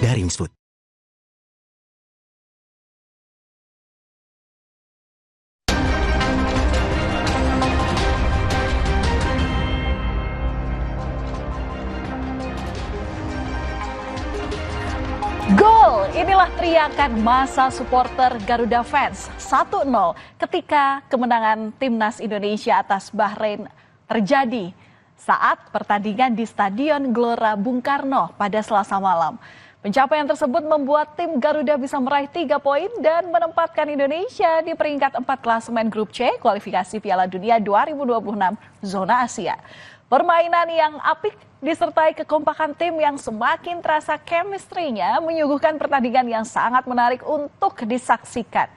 dari Misfood. Gol! Inilah teriakan masa supporter Garuda Fans 1-0 ketika kemenangan Timnas Indonesia atas Bahrain terjadi saat pertandingan di Stadion Gelora Bung Karno pada Selasa malam. Pencapaian tersebut membuat tim Garuda bisa meraih 3 poin dan menempatkan Indonesia di peringkat 4 klasemen grup C kualifikasi Piala Dunia 2026 zona Asia. Permainan yang apik disertai kekompakan tim yang semakin terasa chemistry-nya menyuguhkan pertandingan yang sangat menarik untuk disaksikan.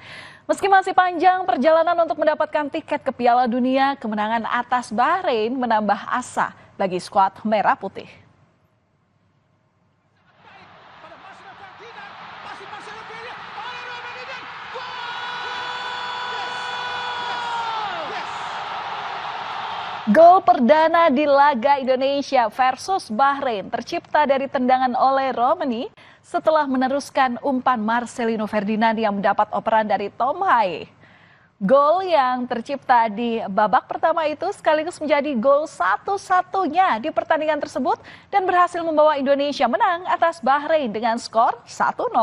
Meski masih panjang perjalanan untuk mendapatkan tiket ke Piala Dunia, kemenangan atas Bahrain menambah asa bagi skuad Merah Putih. Gol perdana di laga Indonesia versus Bahrain tercipta dari tendangan oleh Romani setelah meneruskan umpan Marcelino Ferdinand yang mendapat operan dari Tom Haye. Gol yang tercipta di babak pertama itu sekaligus menjadi gol satu-satunya di pertandingan tersebut dan berhasil membawa Indonesia menang atas Bahrain dengan skor 1-0.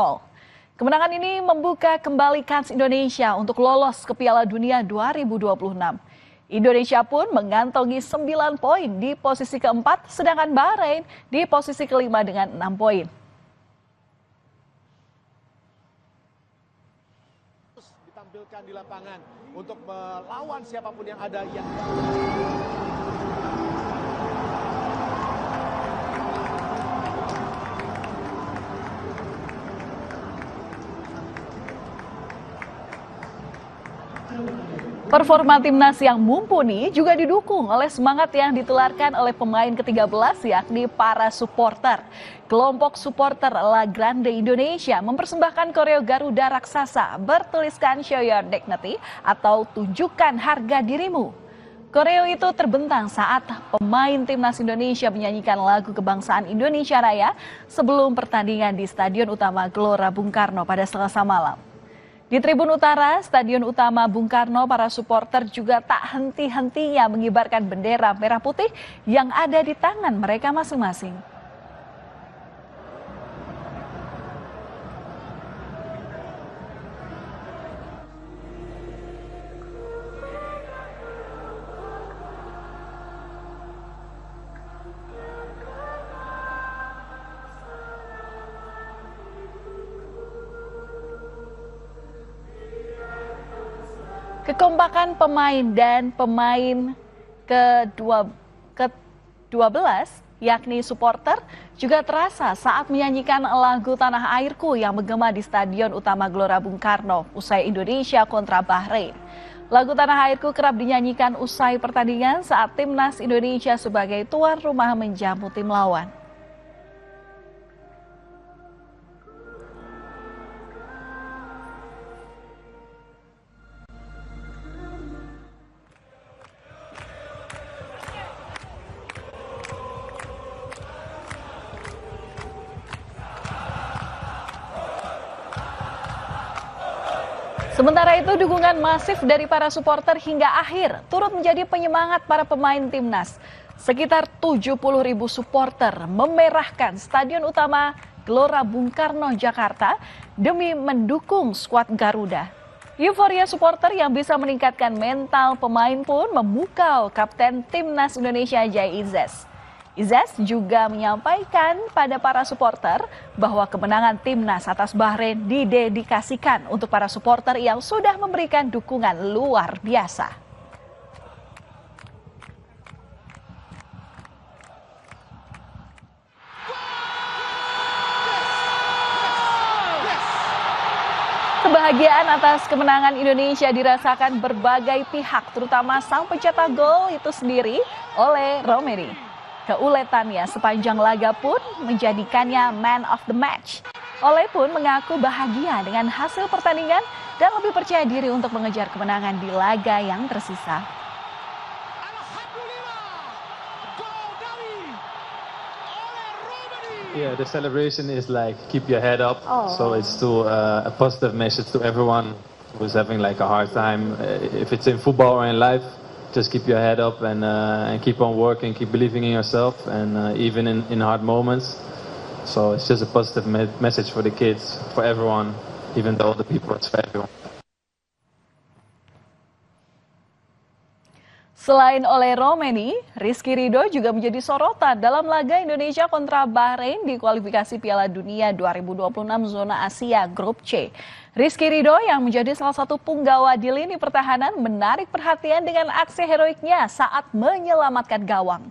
Kemenangan ini membuka kembali kans Indonesia untuk lolos ke Piala Dunia 2026. Indonesia pun mengantongi 9 poin di posisi keempat, sedangkan Bahrain di posisi kelima dengan 6 poin. Ditampilkan di lapangan untuk melawan siapapun yang ada yang Performa timnas yang mumpuni juga didukung oleh semangat yang ditularkan oleh pemain ke-13 yakni para supporter. Kelompok supporter La Grande Indonesia mempersembahkan koreo Garuda Raksasa bertuliskan Show Your Dignity atau tunjukkan harga dirimu. Koreo itu terbentang saat pemain timnas Indonesia menyanyikan lagu kebangsaan Indonesia Raya sebelum pertandingan di Stadion Utama Gelora Bung Karno pada Selasa malam. Di Tribun Utara, Stadion Utama Bung Karno, para supporter juga tak henti-hentinya mengibarkan bendera merah putih yang ada di tangan mereka masing-masing. Kekompakan pemain dan pemain ke-12 yakni supporter juga terasa saat menyanyikan lagu Tanah Airku yang menggema di Stadion Utama Gelora Bung Karno usai Indonesia kontra Bahrain. Lagu Tanah Airku kerap dinyanyikan usai pertandingan saat timnas Indonesia sebagai tuan rumah menjamu tim lawan. Sementara itu, dukungan masif dari para supporter hingga akhir turut menjadi penyemangat para pemain timnas. Sekitar 70.000 supporter memerahkan Stadion Utama Gelora Bung Karno, Jakarta demi mendukung skuad Garuda. Euforia supporter yang bisa meningkatkan mental pemain pun memukau Kapten Timnas Indonesia Jai Izes. Izes juga menyampaikan pada para supporter bahwa kemenangan timnas atas Bahrain didedikasikan untuk para supporter yang sudah memberikan dukungan luar biasa. Kebahagiaan atas kemenangan Indonesia dirasakan berbagai pihak, terutama sang pencetak gol itu sendiri oleh Romani. Keuletannya sepanjang laga pun menjadikannya man of the match. Ole pun mengaku bahagia dengan hasil pertandingan dan lebih percaya diri untuk mengejar kemenangan di laga yang tersisa. Alhamdulillah, gol dari Ole Romani. Yeah, the celebration is like keep your head up. Oh. So it's to a positive message to everyone who's having like a hard time. If it's in football or in life, just keep your head up and keep on working, keep believing in yourself, and even in hard moments. So it's just a positive message for the kids, for everyone, even though the people, it's for everyone. Selain oleh Romeni, Rizky Ridho juga menjadi sorotan dalam laga Indonesia kontra Bahrain di kualifikasi Piala Dunia 2026 zona Asia Grup C. Rizky Ridho yang menjadi salah satu punggawa di lini pertahanan menarik perhatian dengan aksi heroiknya saat menyelamatkan gawang.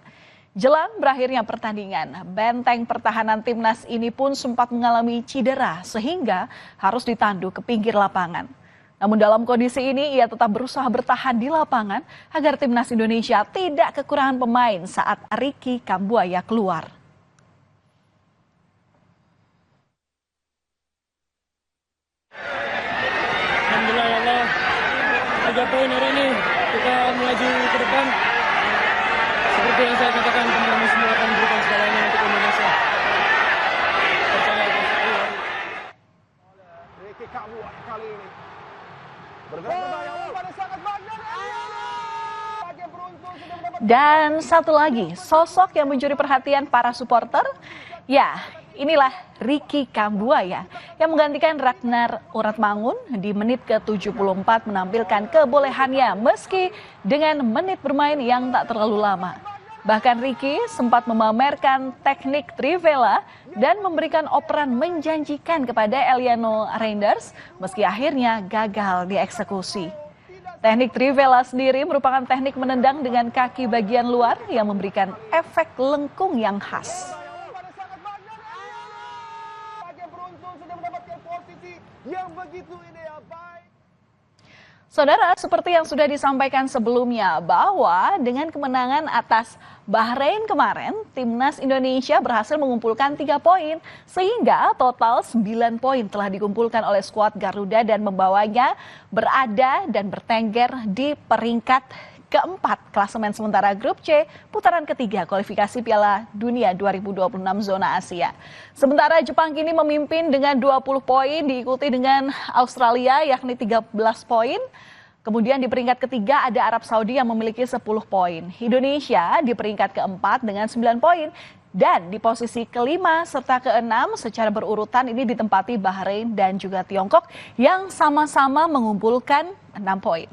Jelang berakhirnya pertandingan, benteng pertahanan timnas ini pun sempat mengalami cedera sehingga harus ditandu ke pinggir lapangan. Namun dalam kondisi ini ia tetap berusaha bertahan di lapangan agar timnas Indonesia tidak kekurangan pemain saat Ricky Kambuaya keluar. Alhamdulillah ya Allah, 3 poin hari ini kita melaju ke depan. Seperti yang saya katakan, kami semua akan memberikan segalanya untuk Indonesia. Percaya atas saya. Ricky Kambuaya kali ini bergerak berbahaya pada sangat banyak. Dan satu lagi, sosok yang mencuri perhatian para supporter, ya inilah Ricky Kambuaya yang menggantikan Ragnar Uratmangun di menit ke-74 menampilkan kebolehannya meski dengan menit bermain yang tak terlalu lama. Bahkan Ricky sempat memamerkan teknik trivela dan memberikan operan menjanjikan kepada Eliano Reinders meski akhirnya gagal dieksekusi. Teknik trivela sendiri merupakan teknik menendang dengan kaki bagian luar yang memberikan efek lengkung yang khas. Saudara, seperti yang sudah disampaikan sebelumnya bahwa dengan kemenangan atas Bahrain kemarin, timnas Indonesia berhasil mengumpulkan 3 poin sehingga total 9 poin telah dikumpulkan oleh skuad Garuda dan membawanya berada dan bertengger di peringkat keempat klasemen sementara grup C putaran ketiga kualifikasi Piala Dunia 2026 zona Asia. Sementara Jepang kini memimpin dengan 20 poin diikuti dengan Australia yakni 13 poin. Kemudian di peringkat ketiga ada Arab Saudi yang memiliki 10 poin. Indonesia di peringkat keempat dengan 9 poin. Dan di posisi kelima serta keenam secara berurutan ini ditempati Bahrain dan juga Tiongkok yang sama-sama mengumpulkan 6 poin.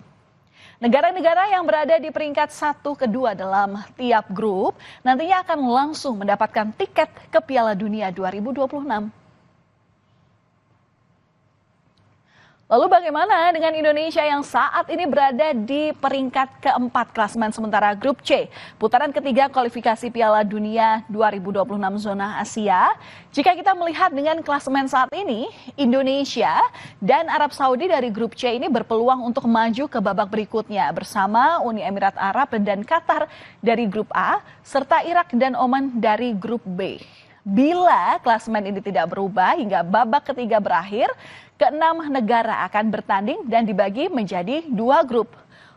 Negara-negara yang berada di peringkat 1, 2 dalam tiap grup nantinya akan langsung mendapatkan tiket ke Piala Dunia 2026. Lalu bagaimana dengan Indonesia yang saat ini berada di peringkat keempat klasemen sementara grup C, putaran ketiga kualifikasi Piala Dunia 2026 zona Asia? Jika kita melihat dengan klasemen saat ini, Indonesia dan Arab Saudi dari grup C ini berpeluang untuk maju ke babak berikutnya bersama Uni Emirat Arab dan Qatar dari grup A, serta Irak dan Oman dari grup B. Bila klasemen ini tidak berubah hingga babak ketiga berakhir, ke-6 negara akan bertanding dan dibagi menjadi 2 grup.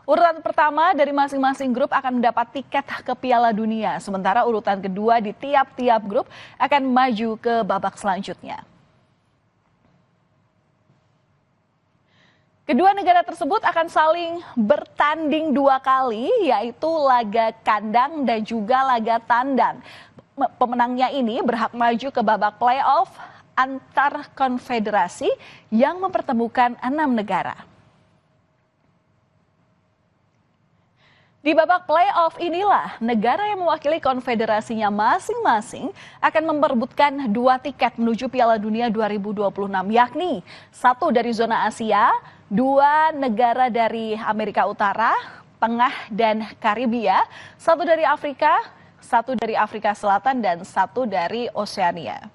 Urutan pertama dari masing-masing grup akan mendapat tiket ke Piala Dunia, sementara urutan kedua di tiap-tiap grup akan maju ke babak selanjutnya. Kedua negara tersebut akan saling bertanding 2 kali, yaitu laga kandang dan juga laga tandang. Pemenangnya ini berhak maju ke babak playoff antar konfederasi yang mempertemukan 6 negara. Di babak playoff inilah negara yang mewakili konfederasinya masing-masing akan memperebutkan 2 tiket menuju Piala Dunia 2026, yakni 1 dari zona Asia, 2 negara dari Amerika Utara, Tengah dan Karibia, 1 dari Afrika, 1 dari Afrika Selatan dan 1 dari Oseania.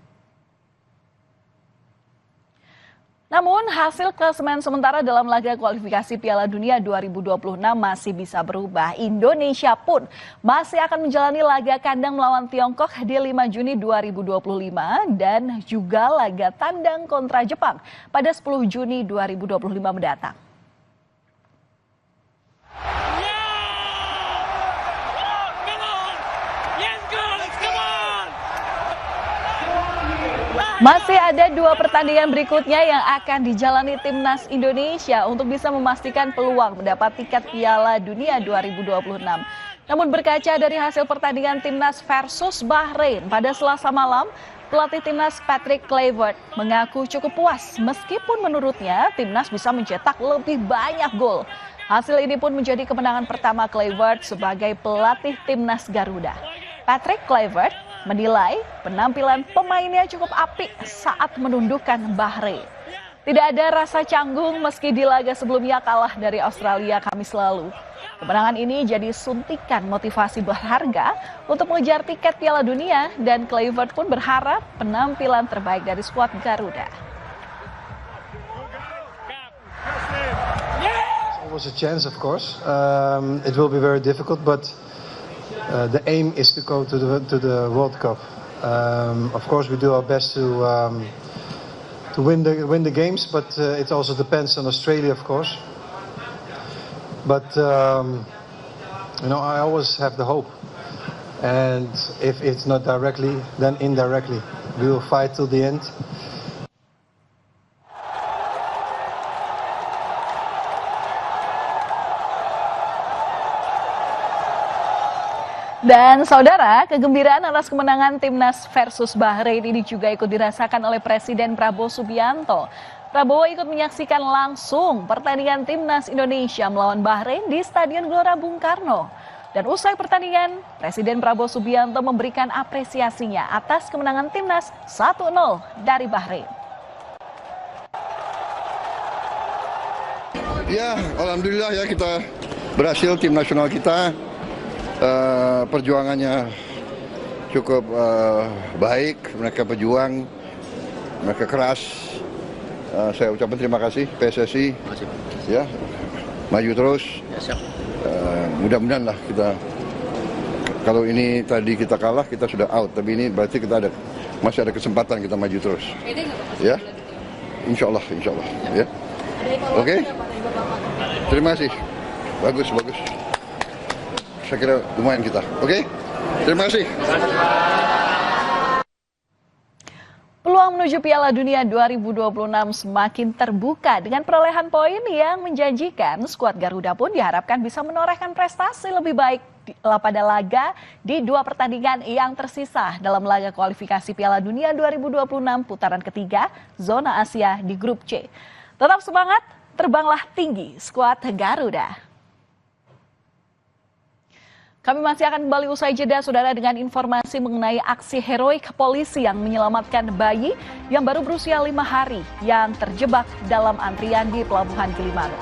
Namun hasil klasemen sementara dalam laga kualifikasi Piala Dunia 2026 masih bisa berubah. Indonesia pun masih akan menjalani laga kandang melawan Tiongkok di 5 Juni 2025 dan juga laga tandang kontra Jepang pada 10 Juni 2025 mendatang. Masih ada 2 pertandingan berikutnya yang akan dijalani timnas Indonesia untuk bisa memastikan peluang mendapat tiket Piala Dunia 2026. Namun berkaca dari hasil pertandingan timnas versus Bahrain pada Selasa malam, pelatih timnas Patrick Kluivert mengaku cukup puas meskipun menurutnya timnas bisa mencetak lebih banyak gol. Hasil ini pun menjadi kemenangan pertama Kluivert sebagai pelatih timnas Garuda. Patrick Kluivert menilai penampilan pemainnya cukup apik saat menundukkan Bahrain. Tidak ada rasa canggung meski di laga sebelumnya kalah dari Australia Kamis lalu. Kemenangan ini jadi suntikan motivasi berharga untuk mengejar tiket Piala Dunia dan Kluivert pun berharap penampilan terbaik dari skuad Garuda. It was a chance, of course. It will be very difficult, but the aim is to go to the World Cup. Of course, we do our best to win the games, but it also depends on Australia, of course. But I always have the hope, and if it's not directly, then indirectly, we will fight till the end. Dan saudara, kegembiraan atas kemenangan timnas versus Bahrain ini juga ikut dirasakan oleh Presiden Prabowo Subianto. Prabowo ikut menyaksikan langsung pertandingan timnas Indonesia melawan Bahrain di Stadion Gelora Bung Karno. Dan usai pertandingan, Presiden Prabowo Subianto memberikan apresiasinya atas kemenangan timnas 1-0 dari Bahrain. Ya, alhamdulillah ya kita berhasil, tim nasional kita. Perjuangannya cukup baik, mereka berjuang, mereka keras. Saya ucapkan terima kasih PSSI, ya maju terus. Mudah-mudahan lah kita, kalau ini tadi kita kalah kita sudah out, tapi ini berarti kita masih ada kesempatan kita maju terus. Ya, insya Allah, ya. Oke, terima kasih, bagus. Saya kira lumayan kita. Oke? Terima kasih. Peluang menuju Piala Dunia 2026 semakin terbuka dengan perolehan poin yang menjanjikan. Skuad Garuda pun diharapkan bisa menorehkan prestasi lebih baik pada laga di 2 pertandingan yang tersisa dalam laga kualifikasi Piala Dunia 2026 putaran ketiga zona Asia di grup C. Tetap semangat, terbanglah tinggi skuad Garuda. Kami masih akan kembali usai jeda, saudara, dengan informasi mengenai aksi heroik polisi yang menyelamatkan bayi yang baru berusia 5 hari yang terjebak dalam antrian di Pelabuhan Gilimanuk.